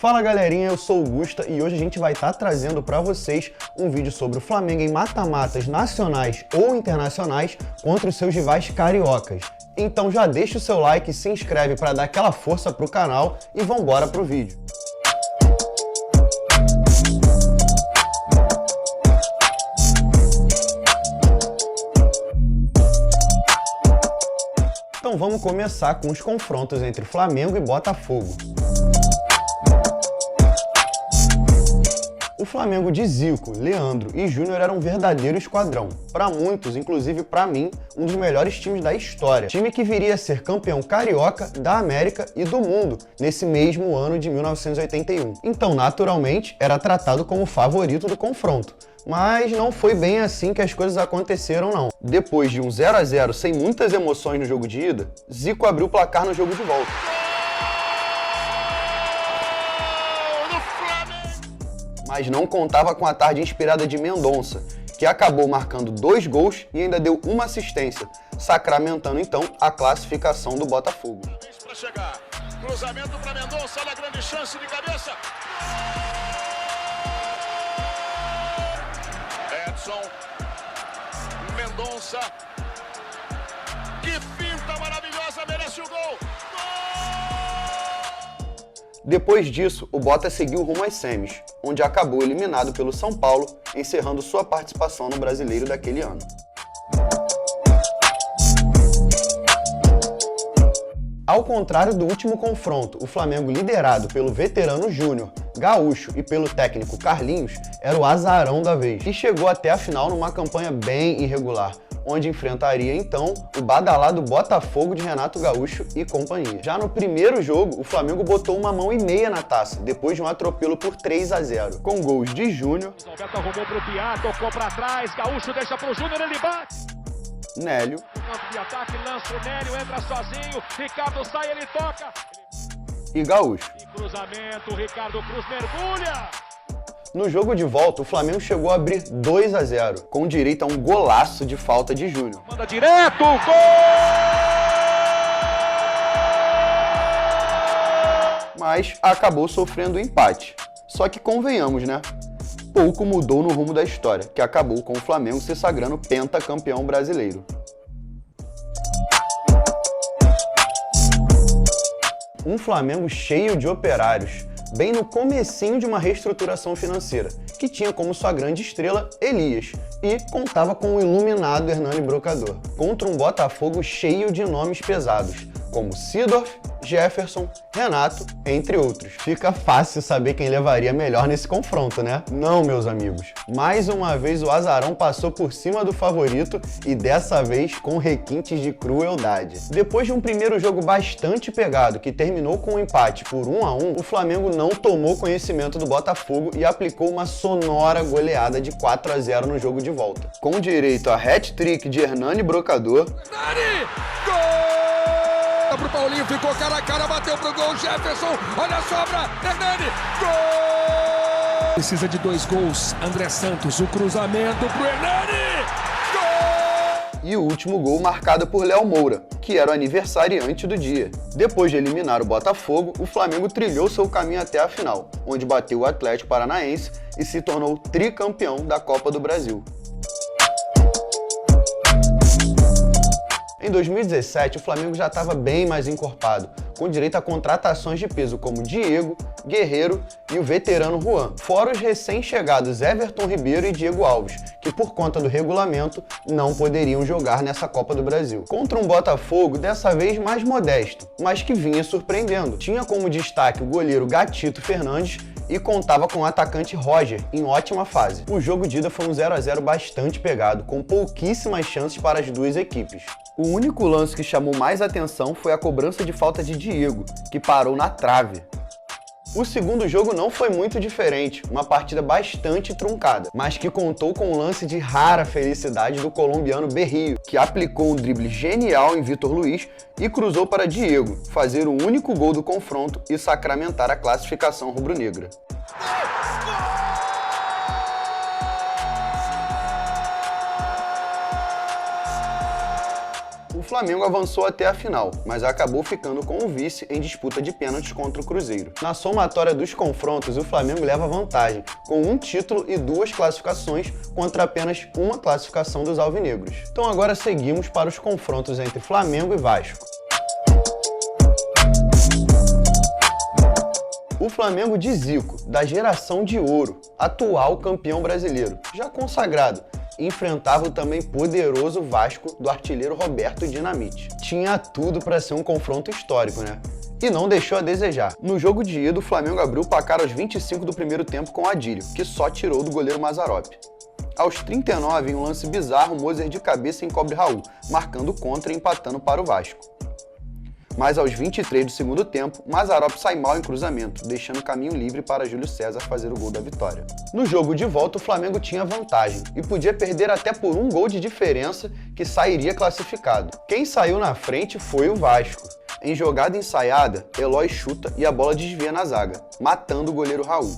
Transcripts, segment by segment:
Fala galerinha, eu sou o Gusta e hoje a gente vai estar trazendo para vocês um vídeo sobre o Flamengo em mata-matas nacionais ou internacionais contra os seus rivais cariocas. Então já deixa o seu like e se inscreve para dar aquela força pro canal e vambora pro vídeo. Então vamos começar com os confrontos entre Flamengo e Botafogo. O Flamengo de Zico, Leandro e Júnior era um verdadeiro esquadrão. Para muitos, inclusive para mim, um dos melhores times da história. Time que viria a ser campeão carioca, da América e do mundo nesse mesmo ano de 1981. Então, naturalmente, era tratado como o favorito do confronto. Mas não foi bem assim que as coisas aconteceram não. Depois de um 0 a 0 sem muitas emoções no jogo de ida, Zico abriu o placar no jogo de volta. Mas não contava com a tarde inspirada de Mendonça, que acabou marcando 2 gols e ainda deu uma assistência, sacramentando então a classificação do Botafogo. Para chegar, cruzamento para Mendonça, olha a grande chance de cabeça. Edson, Mendonça, que finta maravilhosa, merece o gol. Depois disso, o Bota seguiu rumo às semis, onde acabou eliminado pelo São Paulo, encerrando sua participação no Brasileiro daquele ano. Ao contrário do último confronto, o Flamengo, liderado pelo veterano Júnior, Gaúcho e pelo técnico Carlinhos, era o azarão da vez e chegou até a final numa campanha bem irregular, onde enfrentaria então o badalado Botafogo de Renato Gaúcho e companhia. Já no primeiro jogo, o Flamengo botou 1,5 mãos na taça, depois de um atropelo por 3 a 0, com gols de Júnior, Alberto arrumou pro Piá, tocou pra trás, Gaúcho deixa pro Júnior, ele bate! Nélio, Campo de ataque, lança o Nélio, entra sozinho, Ricardo sai, ele toca! e Gaúcho. Em cruzamento, Ricardo Cruz mergulha! No jogo de volta, o Flamengo chegou a abrir 2 a 0, com direito a um golaço de falta de Júnior. Manda direto, gol! Mas acabou sofrendo o empate. Só que convenhamos, né? Pouco mudou no rumo da história, que acabou com o Flamengo se sagrando pentacampeão brasileiro. Um Flamengo cheio de operários, bem no comecinho de uma reestruturação financeira, que tinha como sua grande estrela Elias e contava com o iluminado Hernani Brocador, contra um Botafogo cheio de nomes pesados, como Seedorf, Jefferson, Renato, entre outros. Fica fácil saber quem levaria melhor nesse confronto, né? Não, meus amigos. Mais uma vez o azarão passou por cima do favorito e dessa vez com requintes de crueldade. Depois de um primeiro jogo bastante pegado, que terminou com um empate por 1 a 1, o Flamengo não tomou conhecimento do Botafogo e aplicou uma sonora goleada de 4 a 0 no jogo de volta, com direito a hat-trick de Hernani Brocador, Hernani! Gol! Pro Paulinho, ficou cara a cara, bateu pro gol, Jefferson, olha a sobra, Hernani, gol! Precisa de 2 gols, André Santos, o cruzamento pro Hernani, gol! e o último gol marcado por Léo Moura, que era o aniversariante do dia. Depois de eliminar o Botafogo, o Flamengo trilhou seu caminho até a final, onde bateu o Atlético Paranaense e se tornou tricampeão da Copa do Brasil. Em 2017, o Flamengo já estava bem mais encorpado, com direito a contratações de peso como Diego, Guerreiro e o veterano Juan, fora os recém-chegados Everton Ribeiro e Diego Alves, que por conta do regulamento não poderiam jogar nessa Copa do Brasil. Contra um Botafogo dessa vez mais modesto, mas que vinha surpreendendo. Tinha como destaque o goleiro Gatito Fernandes e contava com o atacante Roger, em ótima fase. O jogo de ida foi um 0 a 0 bastante pegado, com pouquíssimas chances para as duas equipes. O único lance que chamou mais atenção foi a cobrança de falta de Diego, que parou na trave. O segundo jogo não foi muito diferente, uma partida bastante truncada, mas que contou com um lance de rara felicidade do colombiano Berrio, que aplicou um drible genial em Vitor Luiz e cruzou para Diego, fazer o único gol do confronto e sacramentar a classificação rubro-negra. O O Flamengo avançou até a final, mas acabou ficando com o vice em disputa de pênaltis contra o Cruzeiro. Na somatória dos confrontos, o Flamengo leva vantagem, com um título e 2 classificações contra apenas uma classificação dos alvinegros. Então agora seguimos para os confrontos entre Flamengo e Vasco. O Flamengo de Zico, da geração de ouro, atual campeão brasileiro, já consagrado, enfrentava o também poderoso Vasco do artilheiro Roberto Dinamite. Tinha tudo para ser um confronto histórico, né? E não deixou a desejar. No jogo de ida, o Flamengo abriu o placar aos 25 do primeiro tempo com Adílio, que só tirou do goleiro Mazzaropi. Aos 39, em um lance bizarro, Moser de cabeça encobre Raul, marcando contra e empatando para o Vasco. Mas aos 23 do segundo tempo, Mazzaropi sai mal em cruzamento, deixando caminho livre para Júlio César fazer o gol da vitória. No jogo de volta, o Flamengo tinha vantagem e podia perder até por um gol de diferença que sairia classificado. Quem saiu na frente foi o Vasco. Em jogada ensaiada, Eloy chuta e a bola desvia na zaga, matando o goleiro Raul.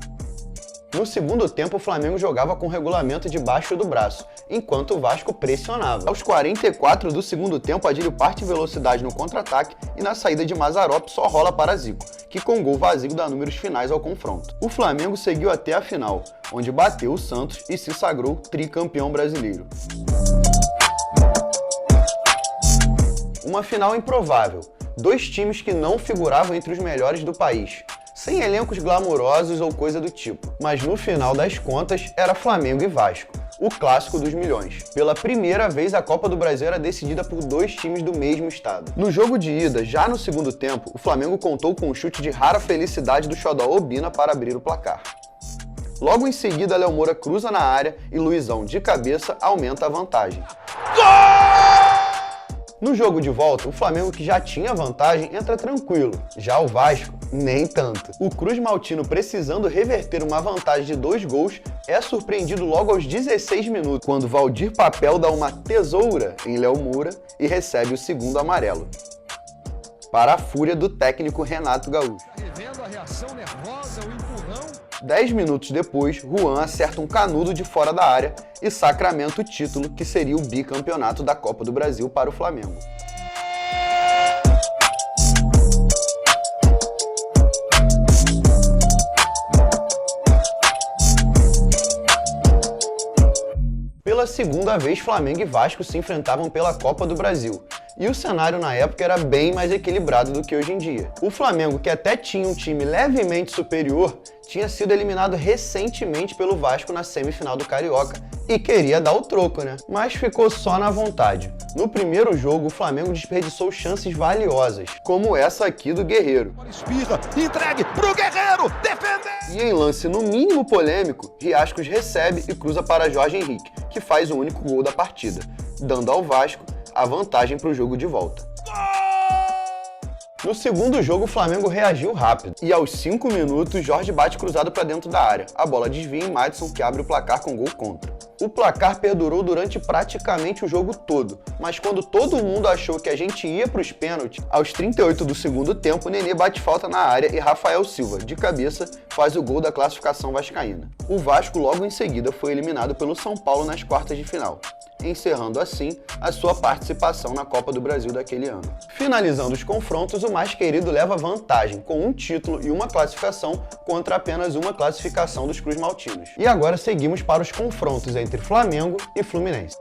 No segundo tempo, o Flamengo jogava com o regulamento debaixo do braço, enquanto o Vasco pressionava. Aos 44 do segundo tempo, Adílio parte em velocidade no contra-ataque e na saída de Mazzaropi só rola para Zico, que com gol vazio dá números finais ao confronto. O Flamengo seguiu até a final, onde bateu o Santos e se sagrou tricampeão brasileiro. Uma final improvável. 2 times que não figuravam entre os melhores do país, sem elencos glamourosos ou coisa do tipo. Mas no final das contas, era Flamengo e Vasco, o clássico dos milhões. Pela primeira vez, a Copa do Brasil era decidida por 2 times do mesmo estado. No jogo de ida, já no segundo tempo, o Flamengo contou com um chute de rara felicidade do xodó Obina para abrir o placar. Logo em seguida, Léo Moura cruza na área e Luizão, de cabeça, aumenta a vantagem. No jogo de volta, o Flamengo, que já tinha vantagem, entra tranquilo. Já o Vasco, nem tanto. O Cruz Maltino, precisando reverter uma vantagem de 2 gols, é surpreendido logo aos 16 minutos, quando Valdir Papel dá uma tesoura em Léo Moura e recebe o segundo amarelo. Para a fúria do técnico Renato Gaúcho. Revendo a reação nervosa, o empurrão. 10 minutos depois, Juan acerta um canudo de fora da área e sacramenta o título, que seria o bicampeonato da Copa do Brasil para o Flamengo. Pela segunda vez, Flamengo e Vasco se enfrentavam pela Copa do Brasil. E o cenário na época era bem mais equilibrado do que hoje em dia. O Flamengo, que até tinha um time levemente superior, tinha sido eliminado recentemente pelo Vasco na semifinal do Carioca e queria dar o troco, né? Mas ficou só na vontade. No primeiro jogo, o Flamengo desperdiçou chances valiosas, como essa aqui do Guerreiro. Espirra, entregue pro Guerreiro, defender! E em lance no mínimo polêmico, Riascos recebe e cruza para Jorge Henrique, que faz o único gol da partida, dando ao Vasco a vantagem para o jogo de volta. No segundo jogo, o Flamengo reagiu rápido e aos 5 minutos, Jorge bate cruzado para dentro da área. A bola desvia em Madison, que abre o placar com gol contra. O placar perdurou durante praticamente o jogo todo, mas quando todo mundo achou que a gente ia para os pênaltis, aos 38 do segundo tempo, Nenê bate falta na área e Rafael Silva, de cabeça, faz o gol da classificação vascaína. O Vasco logo em seguida foi eliminado pelo São Paulo nas quartas de final, encerrando assim a sua participação na Copa do Brasil daquele ano. Finalizando os confrontos, o mais querido leva vantagem, com um título e uma classificação contra apenas uma classificação dos Cruz Maltinos. E agora seguimos para os confrontos entre Flamengo e Fluminense.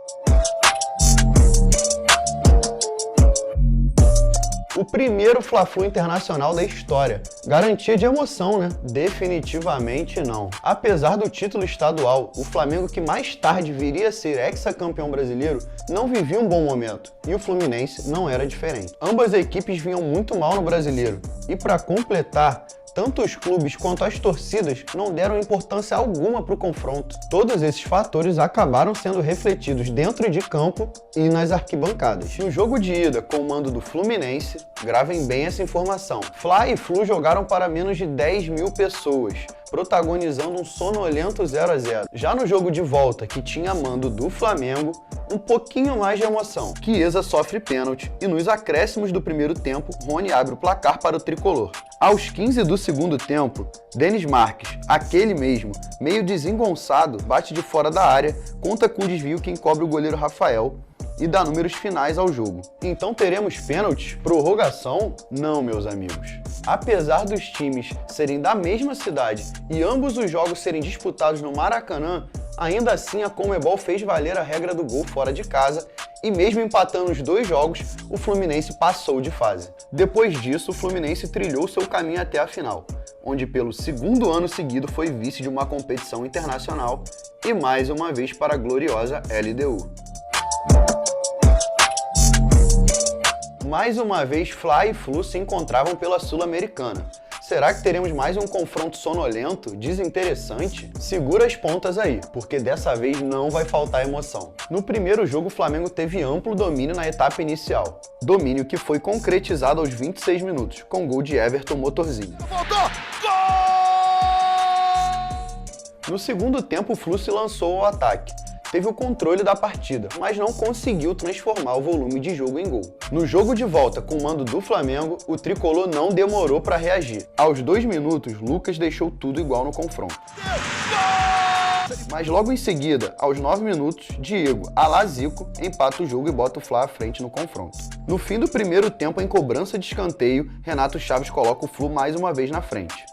O primeiro Fla-Flu internacional da história. Garantia de emoção, né? Definitivamente não. Apesar do título estadual, o Flamengo, que mais tarde viria a ser hexacampeão brasileiro, não vivia um bom momento, e o Fluminense não era diferente. Ambas as equipes vinham muito mal no brasileiro, e para completar, tanto os clubes quanto as torcidas não deram importância alguma para o confronto. Todos esses fatores acabaram sendo refletidos dentro de campo e nas arquibancadas. No jogo de ida, com o mando do Fluminense, gravem bem essa informação, Fla e Flu jogaram para menos de 10 mil pessoas, protagonizando um sonolento 0-0. Já no jogo de volta, que tinha mando do Flamengo, um pouquinho mais de emoção. Chiesa sofre pênalti e nos acréscimos do primeiro tempo, Rony abre o placar para o tricolor. Aos 15 do segundo tempo, Denis Marques, aquele mesmo, meio desengonçado, bate de fora da área, conta com o desvio que encobre o goleiro Rafael e dá números finais ao jogo. Então teremos pênaltis? Prorrogação? Não, meus amigos. Apesar dos times serem da mesma cidade e ambos os jogos serem disputados no Maracanã, ainda assim a Conmebol fez valer a regra do gol fora de casa e mesmo empatando os dois jogos, o Fluminense passou de fase. Depois disso, o Fluminense trilhou seu caminho até a final, onde pelo segundo ano seguido foi vice de uma competição internacional e mais uma vez para a gloriosa LDU. Mais uma vez, Fla e Flu se encontravam pela Sul-Americana. Será que teremos mais um confronto sonolento, desinteressante? Segura as pontas aí, porque dessa vez não vai faltar emoção. No primeiro jogo, o Flamengo teve amplo domínio na etapa inicial. Domínio que foi concretizado aos 26 minutos, com gol de Everton Motorzinho. Voltou! Gol! No segundo tempo, o Flu se lançou ao ataque. Teve o controle da partida, mas não conseguiu transformar o volume de jogo em gol. No jogo de volta com o mando do Flamengo, o tricolor não demorou para reagir. Aos 2 minutos, Lucas deixou tudo igual no confronto. Mas logo em seguida, aos 9 minutos, Diego, à la Zico, empata o jogo e bota o Fla à frente no confronto. No fim do primeiro tempo, em cobrança de escanteio, Renato Chaves coloca o Flu mais uma vez na frente.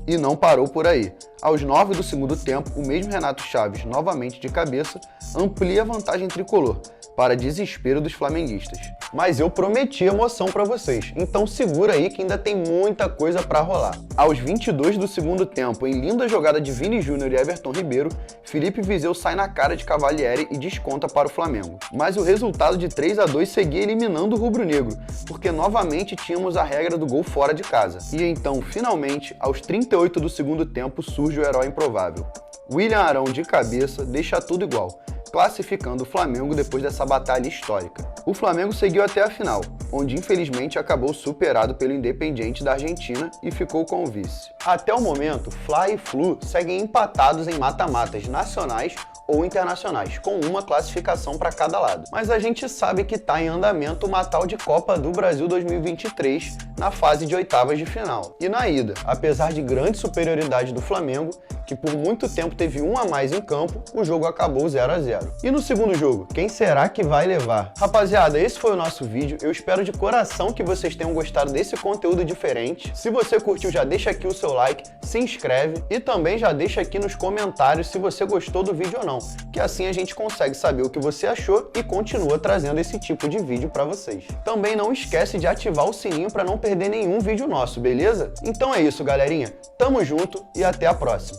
E não parou por aí. Aos 9 do segundo tempo, o mesmo Renato Chaves, novamente de cabeça, amplia a vantagem tricolor, para desespero dos flamenguistas. Mas eu prometi emoção para vocês, então segura aí que ainda tem muita coisa para rolar. Aos 22 do segundo tempo, em linda jogada de Vini Júnior e Everton Ribeiro, Felipe Viseu sai na cara de Cavalieri e desconta para o Flamengo. Mas o resultado de 3-2 seguia eliminando o rubro-negro, porque novamente tínhamos a regra do gol fora de casa. E então, finalmente, aos 38 do segundo tempo, surge o herói improvável. William Arão de cabeça deixa tudo igual, classificando o Flamengo depois dessa batalha histórica. O Flamengo seguiu até a final, onde infelizmente acabou superado pelo Independiente da Argentina e ficou com o vice. Até o momento, Fla e Flu seguem empatados em mata-matas nacionais ou internacionais, com uma classificação para cada lado. Mas a gente sabe que está em andamento uma tal de Copa do Brasil 2023 na fase de oitavas de final. E na ida, apesar de grande superioridade do Flamengo, que por muito tempo teve um a mais em campo, o jogo acabou 0-0. E no segundo jogo, quem será que vai levar? Rapaziada, esse foi o nosso vídeo. Eu espero de coração que vocês tenham gostado desse conteúdo diferente. Se você curtiu, já deixa aqui o seu like, se inscreve e também já deixa aqui nos comentários se você gostou do vídeo ou não, que assim a gente consegue saber o que você achou e continua trazendo esse tipo de vídeo para vocês. Também não esquece de ativar o sininho para não perder nenhum vídeo nosso, beleza? Então é isso, galerinha. Tamo junto e até a próxima.